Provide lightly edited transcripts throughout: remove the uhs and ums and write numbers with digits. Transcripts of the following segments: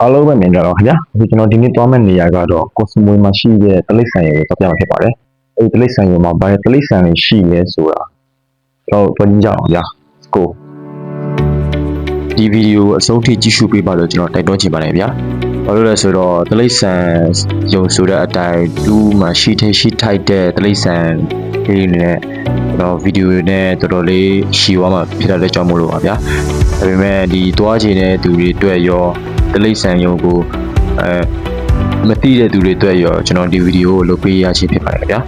အားလုံးပဲမြင်ကြတော့ခင်ဗျာဒီကျွန်တော်ဒီနေ့သွားမယ့်နေရာကတော့ကိုစမွေမှာရှိတဲ့တလိษံရုံကိုပြောပြမှာဖြစ်ပါတယ်အဲဒီတလိษံရုံမှာဘာတလိษံတွေရှိလဲဆိုတာတော့တွင်းကြအောင်ဗျာ go ဒီဗီဒီယိုအဆုံးထိကြည့်ရှုပေးပါလို့ကျွန်တော်တိုက်တွန်းချင်ပါတယ်ဗျာဘာလို့လဲဆိုတော့တလိษံရုံဆိုတဲ့အတိုင်းတူးမှာရှိထိုက်တဲ့တလိษံလေးနဲ့တော့ဗီဒီယိုနဲ့တော်တော်လေးရှည်သွားမှာဖြစ်တဲ့ကြောင့်မို့လို့ပါဗျာဒါပေမဲ့ဒီတွားချင်တဲ့သူတွေအတွက်ရောတလိษံရုံကိုမသိတဲ့သူတွေအတွက်ရောကျွန်တော်ဒီဗီဒီယိုကိုလုပ်ပေးရချင်းဖြစ်ပါတယ်ဗျာ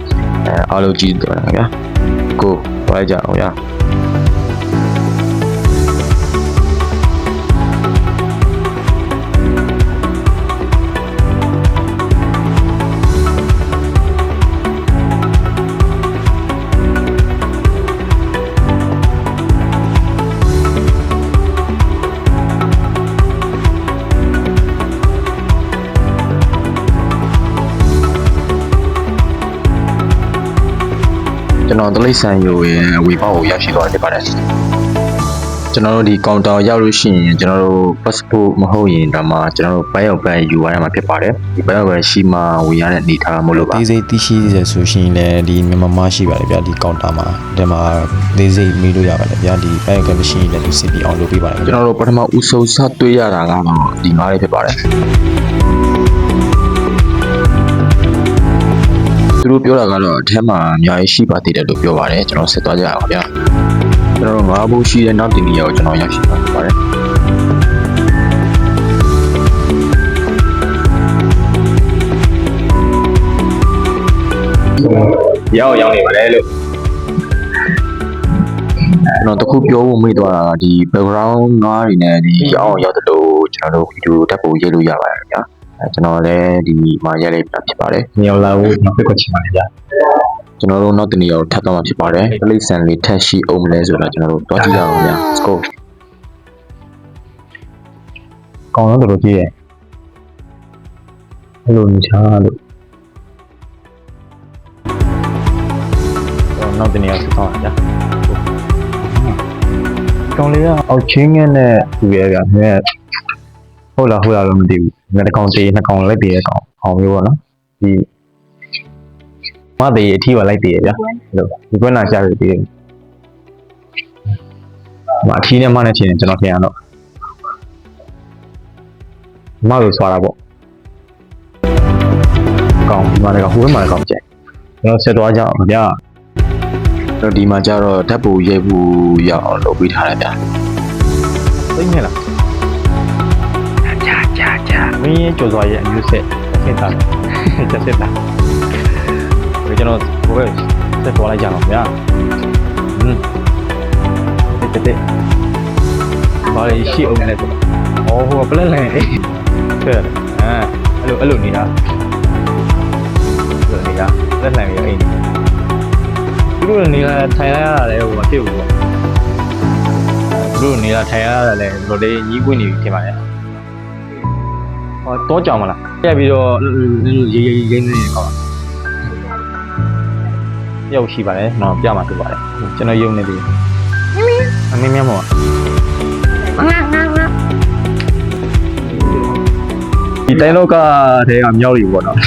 အားလုံးကြည့်ကြပါဗျာကိုသွားကြအောင်ဗျာကျွန်တော်တလိษံရုံရဲ့ဝေဘောက်ကိုရောက်ရှိသွားတယ်ပါတယ်ကျွန်တော်တို့ဒီကောင်တာရောက်လို့ရှိရင်ကျွန်တော်တို့ passport မဟုတ်ရင်ဒါမှကျွန်တော်တို့ဘိုင်းရောက်ပိုင်းယူရမှာဖြစ်ပါတယ်ဒီဘိုင်းရောက်ပိုင်းရှိမှဝေရတဲ့အနေထားမို့လို့ပါသေးစိတ်သိရှိရဆိုရှင်လည်းဒီမြန်မာမရှိပါတယ်ဗျာဒီကောင်တာမှာဒီမှာသေးစိတ်မေးလို့ရပါတယ်ဗျာဒီဘိုင်းရောက်ကမရှိရင်လည်းသူစီပီအောင်လုပ်ပေးပါတယ်ကျွန်တော်တို့ပထမဦးဆုံးစတွေ့ရတာကတော့ဒီငါးလေးဖြစ်ပါတယ်သူတို့ပြောတာကတော့အထက်မှာအများကြီးရှိပါသေးတယ်လို့ပြောပါတယ်ကျွန်တော်ဆက်သွားကြအောင်ဗျာကျွန်တော်တို့ငါးဘုတ်ရှိတဲ့နောက်တင်ကြီးကိုကျွန်တော်ရောက်ရှိပါပါတယ်ရောက်နေပါလေလို့ကျွန်တော်တခုပြောဖို့မေ့သွားတာဒီ background ငါးတွေနဲ့ဒီရောက်တဲ့လို့ကျွန်တော်တို့ဗီဒီယိုတက်ဖို့ရေးလို့ရပါတယ်ဗျာကျွန်တော်လည်းဒီမှာရိုက်လိုက်ဖြစ်ပါတယ်။ညောင်လာဖို့နောက်တစ်ခါချင်ပါတယ်ဗျာ။ကျွန်တော်တို့နောက်တနေ့ရောက်ထပ်သွားမှာဖြစ်ပါတယ်။တလိษံလေးထပ်ရှိအောင်မလဲဆိုတော့ကျွန်တော်တို့တွားကြည့်ရအောင်ဗျာ။ Let's go ။ကောင်းတော့တော်ကြည့်ရဲ့။ဘယ်လိုချားလို့နောက်တနေ့ရောက်သွားပါဗျာ။ကောင်းလေးကအောက်ချင်းငယ်နဲ့သူရဲ့ဗျာ။ဟုတ်လားတော့မသိဘူးငါတစ်ကောင်တေးနှစ်ကောင်လိုက်တည်တဲ့ကောင်မျိုးပေါ့နော်ဒီမသေးအထီးပါလိုက်တည်ရဗျာလို့ဒီကွန်းနာရှာရတည်တယ်မအထီးနဲ့မနဲ့ချင်းကျွန်တော်ထင်ရတော့မလို့ဆွာတာပေါ့ကောင်ဒီမှာလည်းဟိုဘက်မှာလည်းကောင်ကျဲကျွန်တော်ဆက်သွားကြအောင်ဗျာတော့ဒီမှာကျတော့ဓာတ်ပူရိုက်ဖို့ရအောင်လုပ်ပေးထားတယ်ဗျာသိနေလားမင်းရဲ့ကြော်စွာရဲ့အမျိုးဆက်ဆက်တာချက်ဆက်တာဒီကျွန်တော်ဘိုးပဲဆက်ပေါ်လိုက်ကြအောင်ဗျာတက်ဘာလဲရှိအောင်လဲဆိုတော့ဟိုပလက်လန်အဲ့လိုနေတာလက်လန်ရဲ့အိမ်သူတို့နေလာထိုင်ရရတယ်ဟိုမဖြစ်ဘူးပေါ့သူတို့နေလာထိုင်ရရတယ်တော်လေးညီးကွင်းနေပြီထင်ပါတယ်တော့ကြောင်မလားပြပြီးတော့ရေးနေကောင်းရောက်ရှိပါတယ်နော်ပြမှာဖြစ်ပါတယ်ကျွန်တော်ယုံနေပြီမင်းမောဒီတိုင်းလောကထဲကမြောက်ပြီပေါ့နော်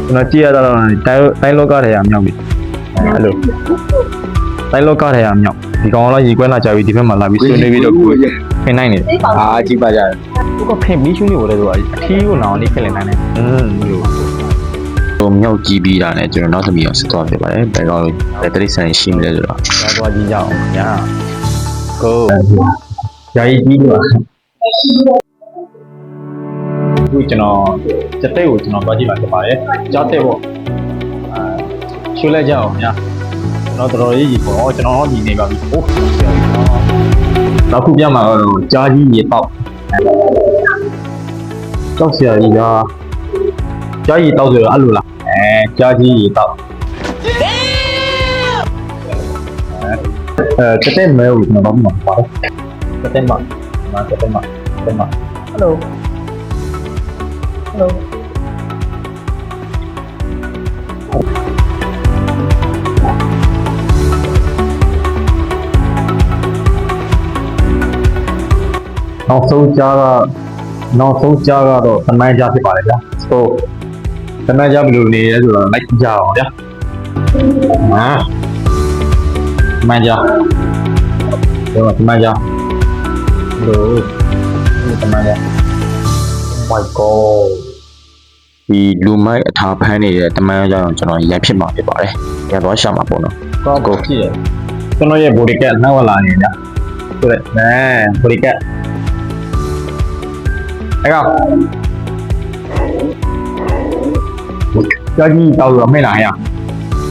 ကျွန်တော်ကြည့်ရတော့တိုင်းလောကထဲကမြောက်ပြီအဲ့လိုတိုင်းလောကထဲကမြောက်ဒီကောင်တော့ရေကွက်လာကြပြီဒီဘက်မှာလာပြီးဆွေးနွေးပြီးတော့ဖိနိုင်နေတယ်ကြည့်ပါကြတယ်ကိုကဖိမီးရှူးနေလို့တော့အထီးကိုနောင်လေးခက်လင်နိုင်တယ်လို့မြောက်ကြည့်ပြီးတာနဲ့ကျွန်တော်နောက်သမီးအောင်ဆက်သွားပြပါတယ်ဘယ်ကောင်လဲတရိษံရှိမလဲဆိုတော့သွားကြည့်ကြအောင်ညာကိုယာယီကြီးပါခုကျွန်တော်စက်တဲ့ကိုကျွန်တော်သွားကြည့်ပါဖြစ်ပါတယ်ကြားတဲ့ပေါ့ရှူလိုက်ကြအောင်ညာကျွန်တော်တော်ရေးကြီးပေါ့ကျွန်တော်ညီနေပါပြီဟိုးနောက်ခုပြမှာတော့ကြားကြီးရေပေါက်ကြောက်စရာကြီးကကြားကြီးတောက်ဆိုတော့အဲ့လိုလားကြားကြီးရေတောက်တက်မဲကိုကျွန်တော်ဘာမှမပါဘူးတက်မဲဟယ်လိုနောက်ဆုံးကြားက နောက်ဆုံးကြားကတော့တမန်ကြားဖြစ်ပါလေဗျာ so တမန်ကြားဘယ်လိုနေလဲဆိုတော့ like ကြအောင်ဗျာတမန်ကြားတော့တမန်ကြားလို့တမန်ကြား oh my god ဒီလူမိုက်အထာဖမ်းနေတဲ့တမန်ကြားတော့ကျွန်တော်ရိုက်ဖြစ်မှာဖြစ်ပါတယ်ရတော့ရှာမှာပေါ့နော်ကိုဖြစ်ရကျွန်တော်ရဲ့ body cat နောက်လာနေဗျာဆိုတော့body cat အဲ့ကောင်ကြာကြီးတောက်ရမယ်လားဟဲ့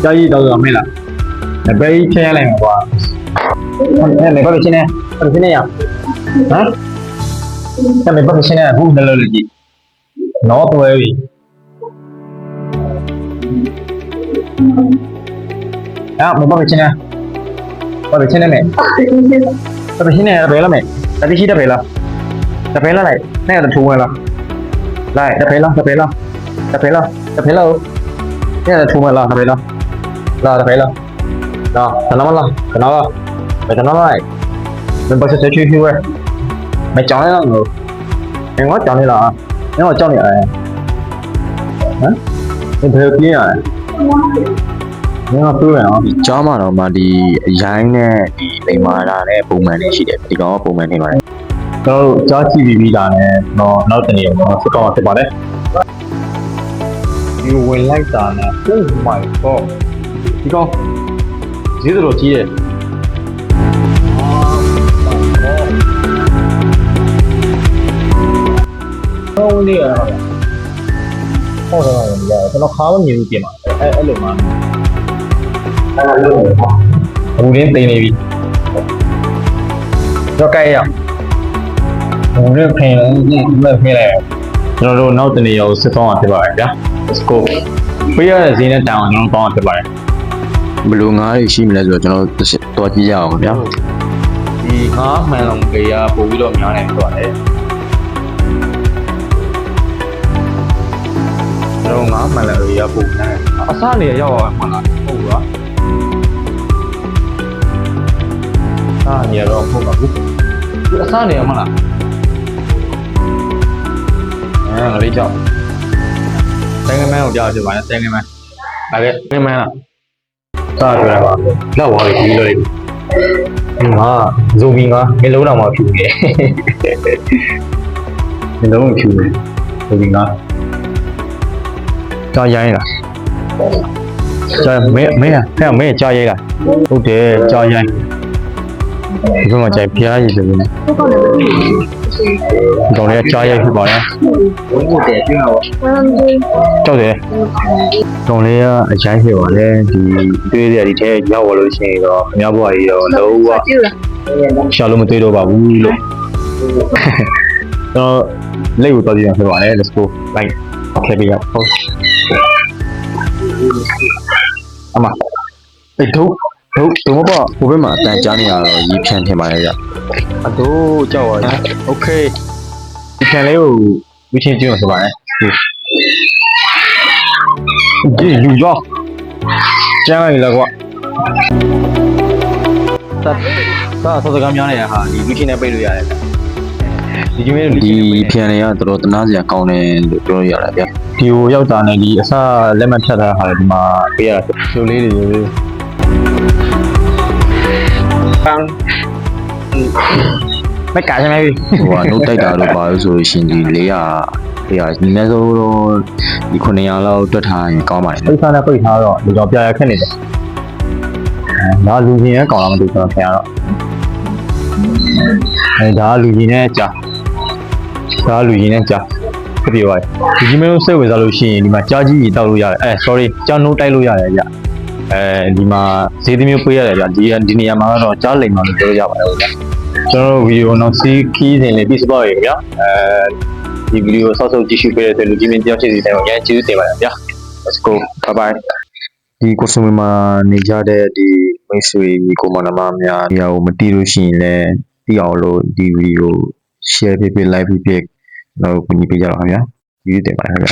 ကြာကြီးတောက်ရမယ်လားဘယ်ချင်းရလိုက်မှာကွာအဲ့ဘာဖြစ်နေဘာဖြစ်နေရဟမ်အဲ့ဘာဖြစ်နေဘူးလည်းလို့ကြည့်နော်တွဲပြီအဲ့ဘာဖြစ်နေဘာဖြစ်နေလဲဘာဖြစ်နေရဘယ်လားမဲတတိရှိတယ်ဘယ်လားတဖဲလာလိုက်နဲ့တထူဝင်လားလိုက်တဖဲလားနဲ့တထူဝင်လားတဖဲလားလာတဖဲလားလာတနမလားတနလားဘယ်တနလိုက်မပတ်ဆက်ချွေးဝဲမကြောင်းရအောင်လို့ငါကြောင်းနေလားငါကြောင်းနေရတယ်ဟမ်ဘယ်ပြင်းရလဲငါပြောရအောင်ကြောင်းမှာတော့မှဒီအရိုင်းနဲ့ဒီလိမ္မာတာနဲ့ပုံမှန်လေးရှိတယ်ဒီကောင်ကပုံမှန်နေပါတယ်ကျွန်တော်တို့ကြားကြည့်ပြီးတာနဲ့တော့နောက်တနေ့တော့ဆက်တော့ဖြစ်ပါတယ်ဒီဝင်လိုက်တာနဲ့ oh my god ဒီကောင်ဈေးတော်ကြီးရဲ့ဟုတ်နေရတာဟုတ်တယ်ကျွန်တော်ခါမမြင်ဘူးပြင်ပါအဲ့လိုမှဘူးရင်းတင်နေပြီတော့ကြိုက်ရဘူးရဖင်လက်ဖင်လိုက်ကျွန်တော်တို့နောက်တနေ့ရောစစ်ဆောင်ဖြစ်ပါတယ်ဗျာ let's go ပြရတဲ့ဈေးနဲ့တောင်းအောင်ကျွန်တော်တောင်းဖြစ်ပါတယ်ဘယ်လိုငါးတွေရှိမလဲဆိုတော့ကျွန်တော်တော်ကြည့်ရအောင်ဗျာဒီငါးမှန်လုံးကြေးရပို့ပြီးတော့များနေဆိုတော့ကျွန်တော်ငါးမှန်လုံးကြေးရပို့နေအစားနေရောက်အောင်မှန်လားဟုတ်လားအားနေတော့ဟုတ်ပါဘူးအစားနေရမှလားငါလေးကြောက်တိုင်းကမန်းကိုကြောက်ဖြစ်ပါနဲ့တိုင်းကမန်းဒါကတိုင်းကမန်းလားစားကြရပါလောက်ပါလေဒီလိုလေးငါဇိုဘီငါမလုံးတော့မှဖြူနေမလုံးဖြူနေဇိုဘီငါကြားရိုင်းလားကြားမဲကြားရိုင်းလားဟုတ်တယ်ကြားရိုင်းဒီဘက်မှာကြိုက်ဖျားရည်ဆိုနေတော့လည်းကြားရိုက်ဖြစ်ပါရဲ့ဟုတ်တယ်ပြောပါကြောက်တယ်တော့လည်းအချိုင်းဖြစ်ပါလေဒီတွေးရဒီထဲရောက်လာလို့ရှိရင်တော့အများဘွားကြီးတော့လုံးဝရှာလို့မတွေးတော့ပါဘူးလို့တော့လက်ကိုတော်ကြည့်ရဖြစ်ပါလေ let's go like okay ပြရဟုတ်အမအဲ့တို့မပေါ့ဟိုဘက်မှာအတန်ကြားနေရတော့ရီဖြန်ထင်ပါလေဗျအတို့ကြောက်ပါလားโอเคဒီဖြန်လေးကိုဝချင်းကျင်းဆိုပါလေဒီလူရောကျန်းလိုက်လားကွာသာကများနေရဟာဒီဝချင်းနဲ့ပိတ်လို့ရတယ်ဒီကျင်းလေးဒီဖြန်လေးကတော်တော်တနာစရာကောင်းတယ်လို့ပြောရတာဗျဒီကိုရောက်တာနဲ့ဒီအစလက်မဖြတ်ထားတာဒီမှာပေးရတာဖြိုလေးတွေไม่กล้าใช่ไหมพี่ဟိုကနှုတ်တိုက်တာတော့ပါလို့ဆိုလို့ရှင်ဒီ400ဒီနေ့ဆိုတော့ဒီ900လောက်တွက်ထားရင်ကောင်းပါတယ်ပိတ်ထားနဲ့ပိတ်ထားတော့ဒီကြောင်ပြရခက်နေတယ်ဒါလူကြီးရဲ့ကောင်းလာမသိကျွန်တော်ခင်ရတော့ဒါလူကြီးနဲ့ကြာဖြစ်ပြသွားတယ်ဒီကြီးမျိုးစိတ်ဝင်စားလို့ရှိရင်ဒီမှာကြားကြီးကြီးတောက်လို့ရတယ်sorry ကြားနှုတ်တိုက်လို့ရတယ်ဗျဒီမှာဈေးသမျိုးပေးရတယ်ဗျဒီနေရာမှာတော့ကြားလိမ်မှာလို့ပြောရပါတယ်ဗျကျွန်တော်တို့ဗီဒီယိုနောက်စီးခီးစဉ်လေးပြစပါရဗျဒီဗီဒီယိုဆောက်ကြည့်ရှုပေးတဲ့လူကြီးမင်းတယောက်ချင်းစီတိုင်းကိုပြန်ကျေးဇူးတင်ပါတယ်ဗျ let's go bye bye ဒီကိုစုံမှာနေကြတဲ့ဒီမိတ်ဆွေဒီကိုမနမများဒီဟာကိုမတီးလို့ရှိရင်လည်းတီးအောင်လို့ဒီဗီဒီယို share ဖြစ် like ဖြစ်တော့ကိုကြီးပေးကြပါဗျာကျေးဇူးတင်ပါတယ်ဗျ